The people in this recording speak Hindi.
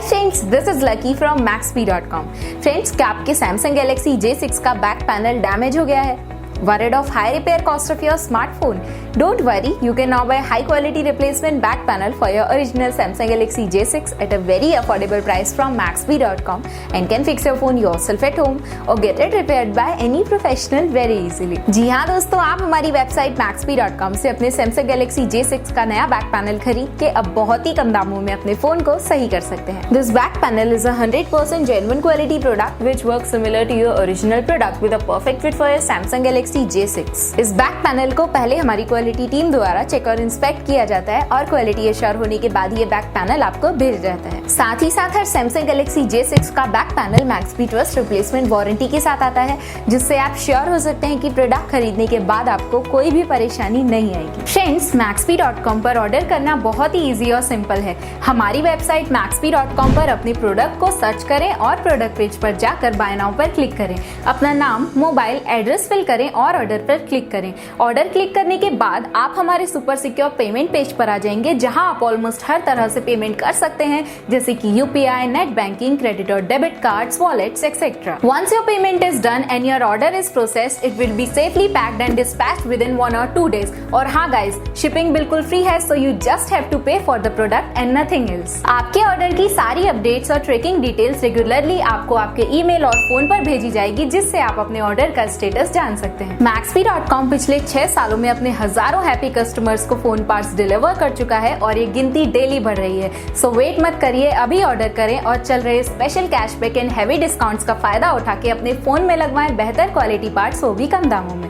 Friends, this is lucky from Maxbhi.com। Friends, क्या आपके Samsung Galaxy J6 का बैक पैनल डैमेज हो गया है? Worried of high repair cost of your smartphone? Don't worry, you can now buy high quality replacement back panel for your original Samsung Galaxy J6 at a very affordable price from Maxbhi.com and can fix your phone yourself at home or get it repaired by any professional very easily। जी हाँ दोस्तों, आप हमारी वेबसाइट Maxbhi.com से अपने Samsung Galaxy J6 का नया बैक पैनल खरीद के अब बहुत ही कम दामों में अपने फोन को सही कर सकते हैं। This back panel is a 100% genuine quality product which works similar to your original product with a perfect fit for your Samsung Galaxy J6। इस बैक पैनल को पहले हमारी क्वालिटी टीम द्वारा चेक और इंस्पेक्ट किया जाता है और क्वालिटी एश्योर होने के बाद ये बैक पैनल आपको भेज जाता है। साथ ही साथ हर Samsung Galaxy J6 का back panel Maxbhi trust replacement warranty के साथ आता है, जिससे आप श्योर हो सकते हैं कि प्रोडक्ट खरीदने के बाद आपको कोई भी परेशानी नहीं आएगी। फ्रेंड्स, Maxbhi.com पर ऑर्डर करना बहुत ही इजी और सिंपल है। हमारी वेबसाइट Maxbhi.com पर अपने प्रोडक्ट को सर्च करें और प्रोडक्ट पेज पर जाकर बाय नाउ पर क्लिक करें। अपना नाम, मोबाइल एड्रेस फिल करें और ऑर्डर पर क्लिक करें। ऑर्डर क्लिक करने के बाद आप हमारे सुपर सिक्योर पेमेंट पेज पर आ जाएंगे, जहां आप ऑलमोस्ट हर तरह से पेमेंट कर सकते हैं, जैसे कि यूपीआई, नेट बैंकिंग, क्रेडिट और debit cards, wallets etcetera. Once your payment is done and your order is processed, it will be safely packed and dispatched within 1 or 2 days। और हाँ गाइस, शिपिंग बिल्कुल फ्री है, so you just have to pay for the product and nothing else. आपके ऑर्डर की सारी अपडेट्स और ट्रैकिंग डिटेल्स रेगुलरली आपको आपके ईमेल और फोन पर भेजी जाएगी, जिससे आप अपने ऑर्डर का स्टेटस जान सकते हैं। Maxbhi.com पिछले 6 सालों में अपने हजारों हैप्पी कस्टमर्स को फोन पार्ट्स डिलीवर कर चुका है और ये गिनती डेली बढ़ रही है। सो वेट मत करिए, अभी ऑर्डर करें और चल रहे special cashback and heavy discounts का फायदा उठा के अपने फोन में लगवाएं बेहतर क्वालिटी पार्ट्स, वो भी कम दामों में।